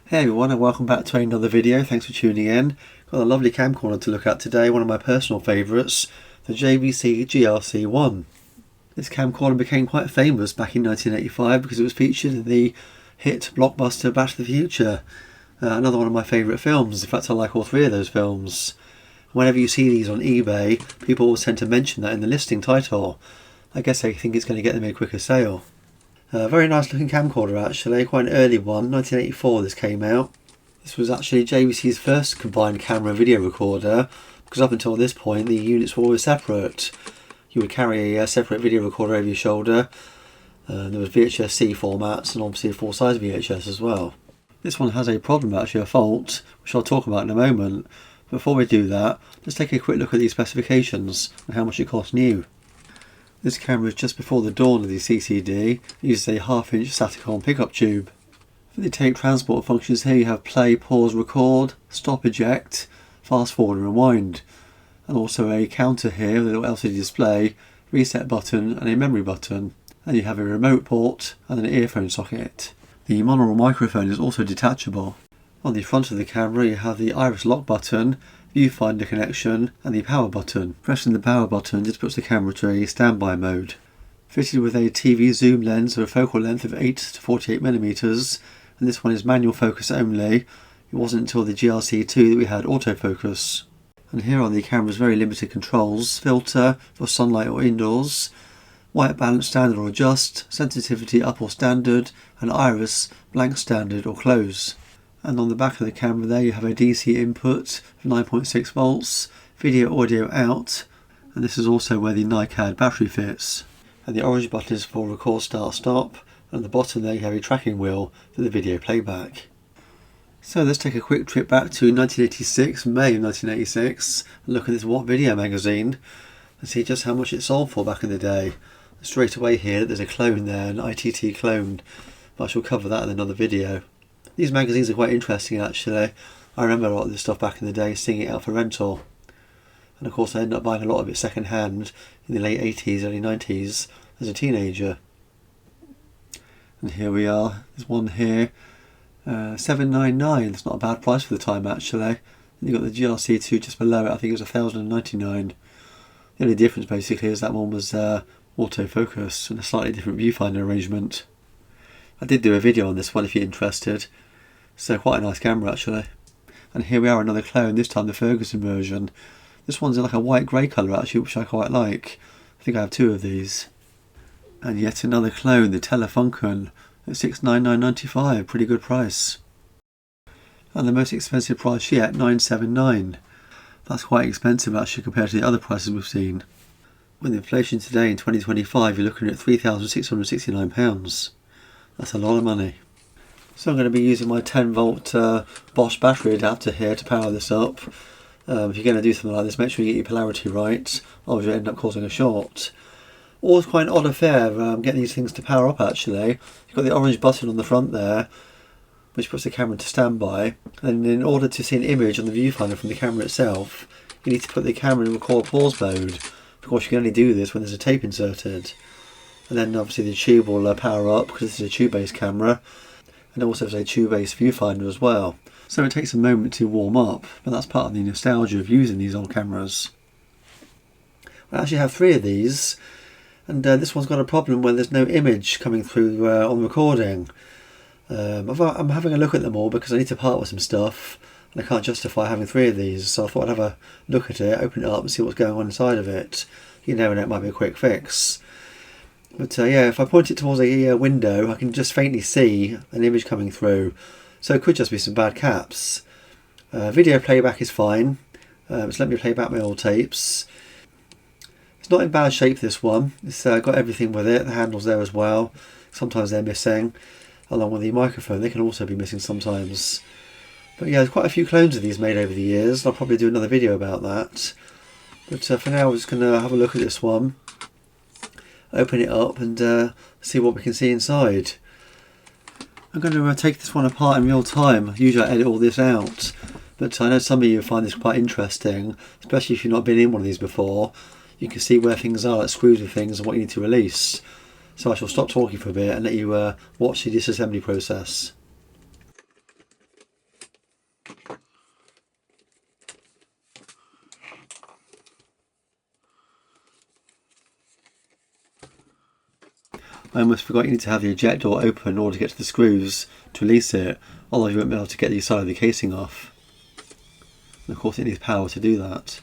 Hey everyone, and welcome back to another video. Thanks for tuning in. Got a lovely camcorder to look at today, one of my personal favourites, the JVC GR-C1. This camcorder became quite famous back in 1985 because it was featured in the hit blockbuster Back to the Future. Another one of my favourite films. In fact, I like all three of those films. Whenever you see these on eBay, people always tend to mention that in the listing title. I guess they think it's going to get them a quicker sale. Very nice looking camcorder actually, quite an early one, 1984 this came out. This was actually JVC's first combined camera video recorder, because up until this point the units were always separate. You would carry a separate video recorder over your shoulder. There was VHS-C formats and obviously a full-size VHS as well. This one has a problem, actually a fault, which I'll talk about in a moment. Before we do that, let's take a quick look at these specifications and how much it costs new. This camera is just before the dawn of the CCD. It uses a 1/2 inch Staticon pickup tube. For the tape transport functions here you have play, pause, record, stop, eject, fast forward and rewind. And also a counter here with a little LCD display, reset button and a memory button. And you have a remote port and an earphone socket. The monaural microphone is also detachable. On the front of the camera you have the iris lock button, viewfinder connection and the power button. Pressing the power button just puts the camera to a standby mode. Fitted with a TV zoom lens of a focal length of 8 to 48mm, and this one is manual focus only. It wasn't until the GR-C2 that we had autofocus. And here are the camera's very limited controls: filter for sunlight or indoors, white balance standard or adjust, sensitivity up or standard, and iris blank standard or close. And on the back of the camera there you have a DC input of 9.6 volts, video audio out, and this is also where the NiCad battery fits. And the orange button is for record, start, stop, and at the bottom there you have a tracking wheel for the video playback. So let's take a quick trip back to 1986, May of 1986, and look at this What Video magazine and see just how much it sold for back in the day. Straight away here there's a clone there, an ITT clone, but I shall cover that in another video. These magazines are quite interesting actually. I remember a lot of this stuff back in the day, seeing it out for rental. And of course I ended up buying a lot of it second hand in the late 80s, early 90s as a teenager. And here we are, there's one here, $7.99, that's not a bad price for the time actually. And you've got the GR-C2 just below it, I think it was $1,099. The only difference basically is that one was autofocus and a slightly different viewfinder arrangement. I did do a video on this one if you're interested. So quite a nice camera actually. And here we are, another clone, this time the Ferguson version. This one's in like a white grey colour actually, which I quite like. I think I have two of these. And yet another clone, the Telefunken, at $699.95, pretty good price. And the most expensive price yet, $979. That's quite expensive actually compared to the other prices we've seen. With inflation today in 2025 you're looking at £3,669. That's a lot of money. So I'm going to be using my 10 volt Bosch battery adapter here to power this up. If you're going to do something like this, make sure you get your polarity right, or you'll end up causing a short. Always quite an odd affair getting these things to power up actually. You've got the orange button on the front there, which puts the camera to standby, and in order to see an image on the viewfinder from the camera itself, you need to put the camera in record pause mode. Of course you can only do this when there's a tape inserted. And then obviously the tube will power up because this is a tube-based camera, and also there's a tube-based viewfinder as well. So it takes a moment to warm up, but that's part of the nostalgia of using these old cameras. I actually have three of these, and this one's got a problem where there's no image coming through on recording. I'm having a look at them all because I need to part with some stuff, and I can't justify having three of these, so I thought I'd have a look at it, open it up and see what's going on inside of it. You never know, it might be a quick fix. But yeah, if I point it towards a window, I can just faintly see an image coming through. So it could just be some bad caps. Video playback is fine. It's let me play back my old tapes. It's not in bad shape, this one. It's got everything with it. The handle's there as well. Sometimes they're missing. Along with the microphone, they can also be missing sometimes. But yeah, there's quite a few clones of these made over the years. I'll probably do another video about that. But for now, we're just going to have a look at this one. Open it up and see what we can see inside. I'm going to take this one apart in real time. Usually I edit all this out, but I know some of you find this quite interesting, especially if you've not been in one of these before. You can see where things are, like screws with things and what you need to release. So I shall stop talking for a bit and let you watch the disassembly process. I almost forgot you need to have the eject door open in order to get to the screws to release it, otherwise you won't be able to get the side of the casing off. And of course it needs power to do that.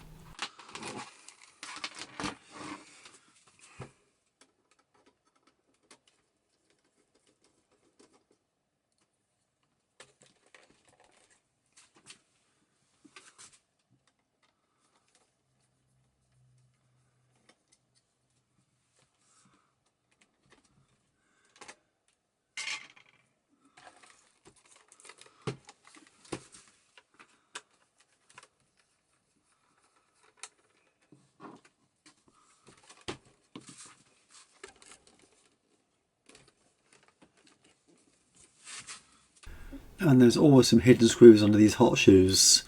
And there's always some hidden screws under these hot shoes.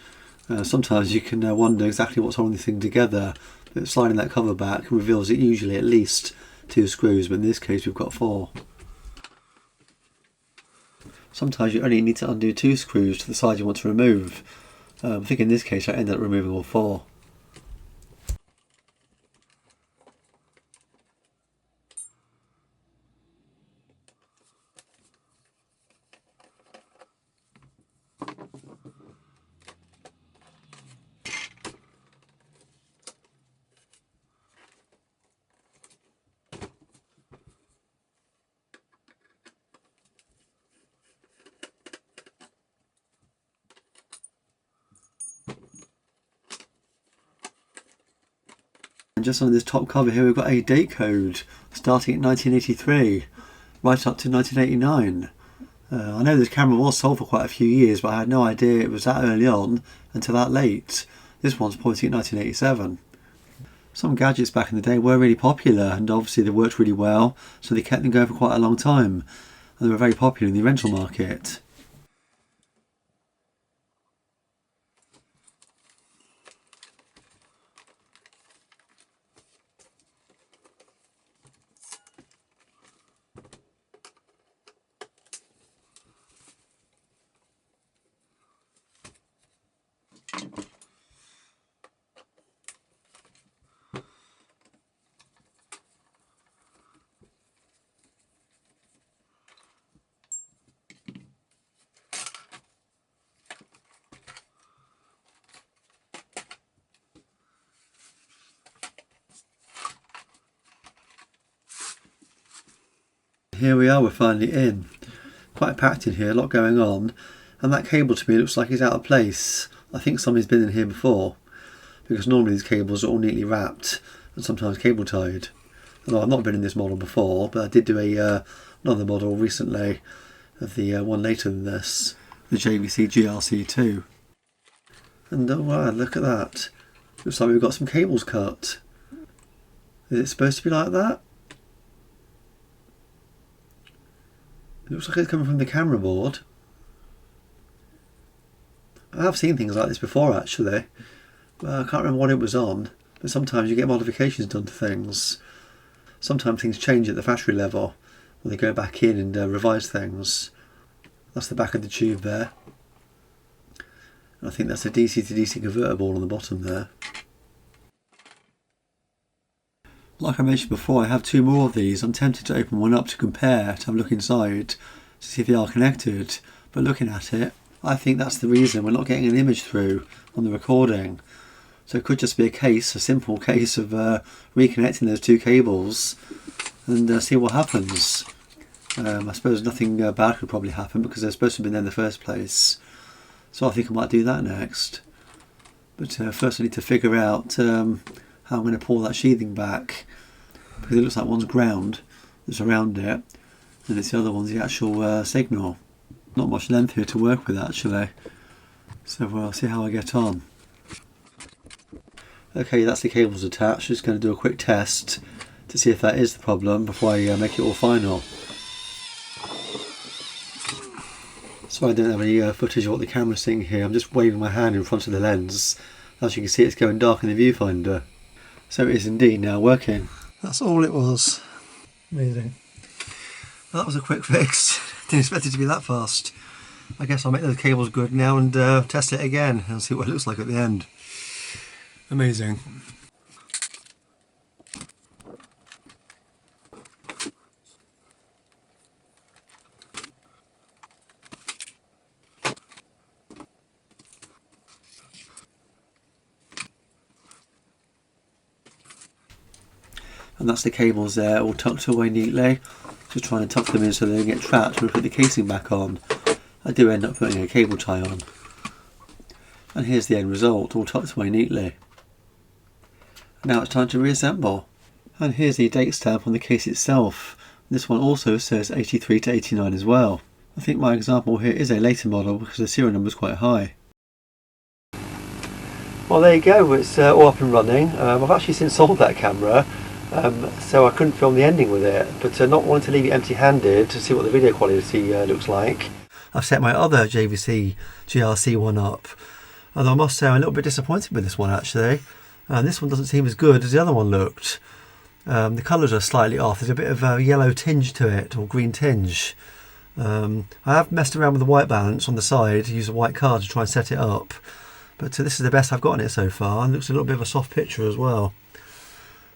Sometimes you can wonder exactly what's holding the thing together, but sliding that cover back reveals it usually at least 2 screws, but in this case we've got 4. Sometimes you only need to undo 2 screws to the side you want to remove. I think in this case I ended up removing all 4. And just on this top cover here we've got a date code starting at 1983 right up to 1989. I know this camera was sold for quite a few years, but I had no idea it was that early on until that late. This one's pointing at 1987. Some gadgets back in the day were really popular, and obviously they worked really well, so they kept them going for quite a long time, and they were very popular in the rental market. Here we are, we're finally in. Quite packed in here, a lot going on, and that cable to me looks like it's out of place. I think somebody's been in here before, because normally these cables are all neatly wrapped and sometimes cable tied. Although I've not been in this model before, but I did do another model recently of the one later than this, the JVC GR-C2. And oh wow, look at that. Looks like we've got some cables cut. Is it supposed to be like that? It looks like it's coming from the camera board. I have seen things like this before actually. Well, I can't remember what it was on, but sometimes you get modifications done to things. Sometimes things change at the factory level, or they go back in and revise things. That's the back of the tube there. And I think that's a DC to DC converter on the bottom there. Like I mentioned before, I have 2 more of these. I'm tempted to open one up to compare, to have a look inside, to see if they are connected. But looking at it, I think that's the reason we're not getting an image through on the recording. So it could just be a simple case of reconnecting those 2 cables and see what happens. I suppose nothing bad could probably happen because they're supposed to have been there in the first place. So I think I might do that next. But first I need to figure out how I'm going to pull that sheathing back, because it looks like one's ground that's around it, and it's the other one's the actual signal. Not much length here to work with actually, so we'll see how I get on. Okay, that's the cables attached. Just going to do a quick test to see if that is the problem before I make it all final. So I don't have any footage of what the camera's seeing here. I'm just waving my hand in front of the lens. As you can see, it's going dark in the viewfinder. So it is indeed now working. That's all it was. Amazing. Well, that was a quick fix. Didn't expect it to be that fast. I guess I'll make those cables good now and test it again and see what it looks like at the end. Amazing. and that's the cables there, all tucked away neatly. Just trying to tuck them in so they don't get trapped when we put the casing back on. I do end up putting a cable tie on. And here's the end result, all tucked away neatly. Now it's time to reassemble. And here's the date stamp on the case itself. This one also says 83 to 89 as well. I think my example here is a later model because the serial number is quite high. Well, there you go, it's all up and running. I've actually since sold that camera, so I couldn't film the ending with it, but not wanting to leave it empty-handed to see what the video quality looks like. I've set my other JVC GR-C1 up, although I must say I'm a little bit disappointed with this one actually. This one doesn't seem as good as the other one looked. The colours are slightly off, there's a bit of a yellow tinge to it, or green tinge. I have messed around with the white balance on the side, used a white card to try and set it up. But this is the best I've got on it so far, and looks a little bit of a soft picture as well.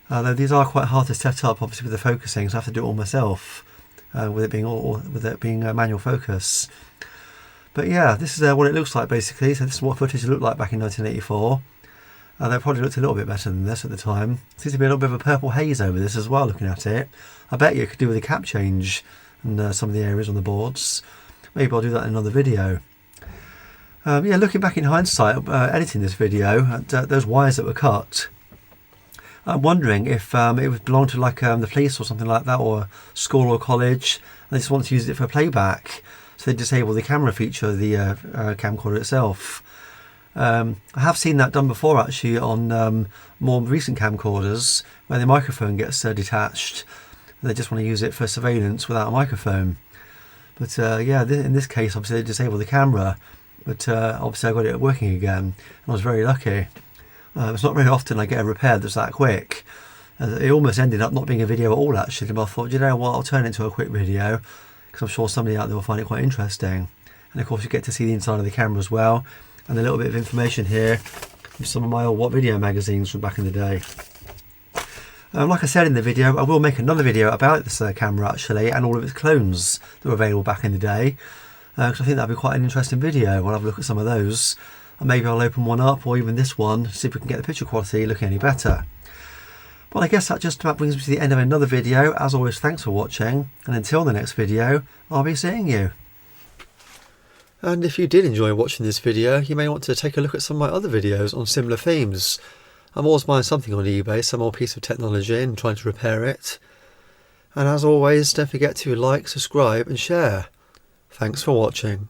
Though these are quite hard to set up, obviously with the focusing, so I have to do it all myself, with it being manual focus. But yeah, this is what it looks like basically. So this is what footage looked like back in 1984. They probably looked a little bit better than this at the time. Seems to be a little bit of a purple haze over this as well, looking at it. I bet you could do with a cap change and some of the areas on the boards. Maybe I'll do that in another video. Yeah, looking back in hindsight, editing this video, those wires that were cut, I'm wondering if it would belong to like the police or something like that, or school or college, and they just want to use it for playback, so they disable the camera feature of the camcorder itself. I have seen that done before actually on more recent camcorders, where the microphone gets detached, and they just want to use it for surveillance without a microphone. But yeah, in this case obviously they disable the camera. But obviously I got it working again, and I was very lucky. It's not very often I get a repair that's that quick. It almost ended up not being a video at all actually, but I thought, you know what, I'll turn it into a quick video, because I'm sure somebody out there will find it quite interesting. And of course you get to see the inside of the camera as well, and a little bit of information here from some of my old What Video magazines from back in the day. Like I said in the video, I will make another video about this camera actually, and all of its clones that were available back in the day. Because I think that'd be quite an interesting video. I'll have a look at some of those, and maybe I'll open one up, or even this one, see if we can get the picture quality looking any better. Well, I guess that just about brings me to the end of another video. As always, thanks for watching, and until the next video, I'll be seeing you. And if you did enjoy watching this video, you may want to take a look at some of my other videos on similar themes. I'm always buying something on eBay, some old piece of technology, and trying to repair it. And as always, don't forget to like, subscribe and share. Thanks for watching.